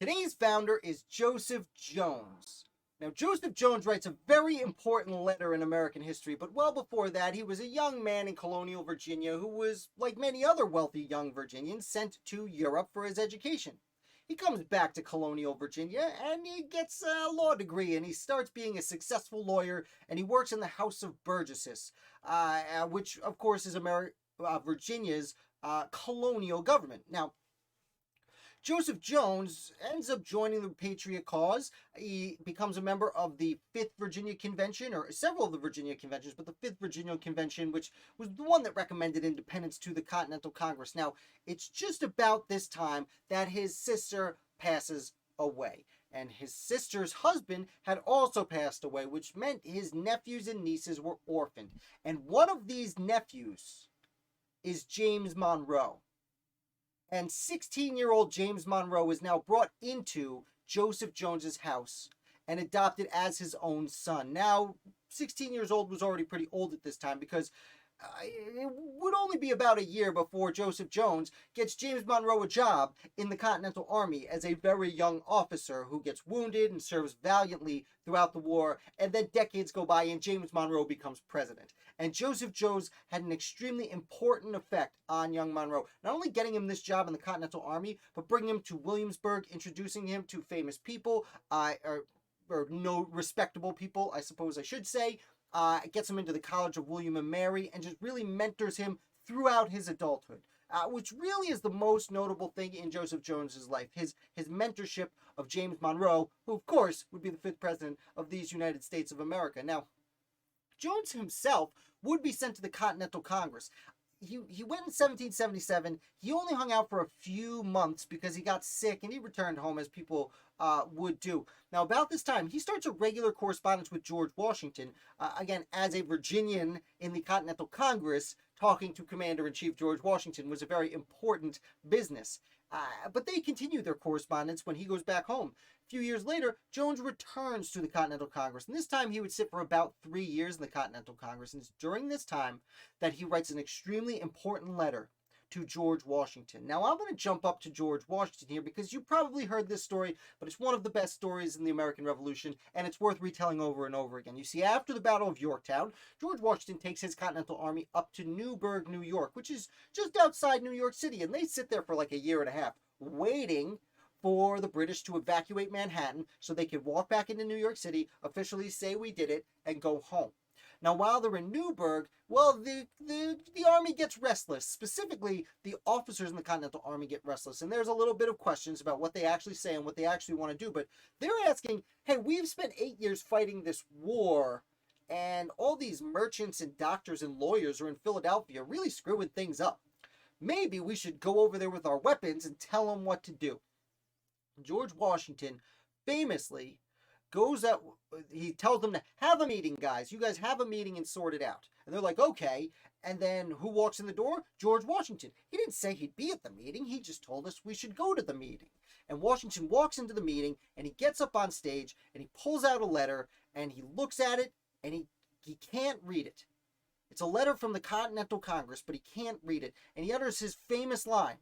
Today's founder is Joseph Jones. Now, Joseph Jones writes a very important letter in American history, but well before that, he was a young man in colonial Virginia who was, like many other wealthy young Virginians, sent to Europe for his education. He comes back to colonial Virginia and he gets a law degree and he starts being a successful lawyer and he works in the House of Burgesses, which, of course, is Virginia's colonial government. Now, Joseph Jones ends up joining the Patriot cause. He becomes a member of the 5th Virginia Convention, or several of the Virginia conventions, but the 5th Virginia Convention, which was the one that recommended independence to the Continental Congress. Now, it's just about this time that his sister passes away. And his sister's husband had also passed away, which meant his nephews and nieces were orphaned. And one of these nephews is James Monroe. And 16-year-old James Monroe is now brought into Joseph Jones's house and adopted as his own son. Now, 16 years old was already pretty old at this time because it would only be about a year before Joseph Jones gets James Monroe a job in the Continental Army as a very young officer who gets wounded and serves valiantly throughout the war. And then decades go by and James Monroe becomes president. And Joseph Jones had an extremely important effect on young Monroe, not only getting him this job in the Continental Army, but bringing him to Williamsburg, introducing him to famous people, or no respectable people, I suppose I should say. Gets him into the College of William and Mary, and just really mentors him throughout his adulthood, which really is the most notable thing in Joseph Jones's life. His mentorship of James Monroe, who of course would be the 5th president of these United States of America. Now, Jones himself would be sent to the Continental Congress. He went in 1777. He only hung out for a few months because he got sick and he returned home, as people would do. Now, about this time, he starts a regular correspondence with George Washington, again, as a Virginian in the Continental Congress. Talking to Commander-in-Chief George Washington was a very important business. But they continue their correspondence when he goes back home. A few years later, Jones returns to the Continental Congress, and this time he would sit for about 3 years in the Continental Congress, and it's during this time that he writes an extremely important letter to George Washington. Now, I'm going to jump up to George Washington here because you probably heard this story, but it's one of the best stories in the American Revolution, and it's worth retelling over and over again. You see, after the Battle of Yorktown, George Washington takes his Continental Army up to Newburgh, New York, which is just outside New York City, and they sit there for like a year and a half, waiting for the British to evacuate Manhattan so they could walk back into New York City, officially say we did it, and go home. Now, while they're in Newburgh, well, the army gets restless. Specifically, the officers in the Continental Army get restless. And there's a little bit of questions about what they actually say and what they actually want to do. But they're asking, hey, we've spent 8 years fighting this war, and all these merchants and doctors and lawyers are in Philadelphia really screwing things up. Maybe we should go over there with our weapons and tell them what to do. George Washington famously goes out, he tells them to have a meeting, guys. You guys have a meeting and sort it out. And they're like, okay. And then who walks in the door? George Washington. He didn't say he'd be at the meeting. He just told us we should go to the meeting. And Washington walks into the meeting and he gets up on stage and he pulls out a letter and he looks at it and he can't read it. It's a letter from the Continental Congress, but he can't read it. And he utters his famous line,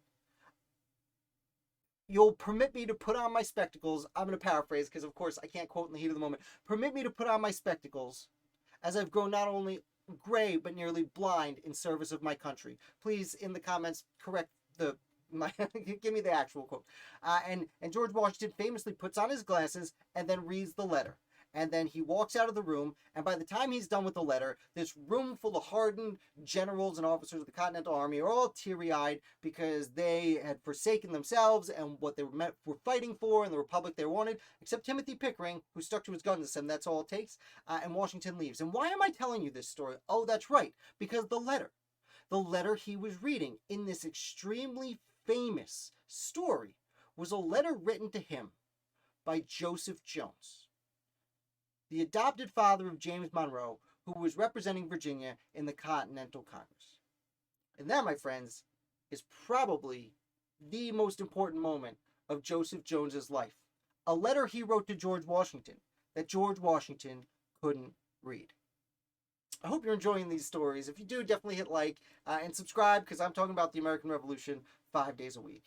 "You'll permit me to put on my spectacles." I'm going to paraphrase because, of course, I can't quote in the heat of the moment. "Permit me to put on my spectacles, as I've grown not only gray, but nearly blind in service of my country." Please, in the comments, correct give me the actual quote. And George Washington famously puts on his glasses and then reads the letter. And then he walks out of the room, and by the time he's done with the letter, this room full of hardened generals and officers of the Continental Army are all teary-eyed because they had forsaken themselves and what they were fighting for and the republic they wanted, except Timothy Pickering, who stuck to his guns and said that's all it takes, and Washington leaves. And why am I telling you this story? Oh, that's right, because the letter he was reading in this extremely famous story was a letter written to him by Joseph Jones, the adopted father of James Monroe, who was representing Virginia in the Continental Congress. And that, my friends, is probably the most important moment of Joseph Jones's life. A letter he wrote to George Washington that George Washington couldn't read. I hope you're enjoying these stories. If you do, definitely hit like and subscribe because I'm talking about the American Revolution 5 days a week.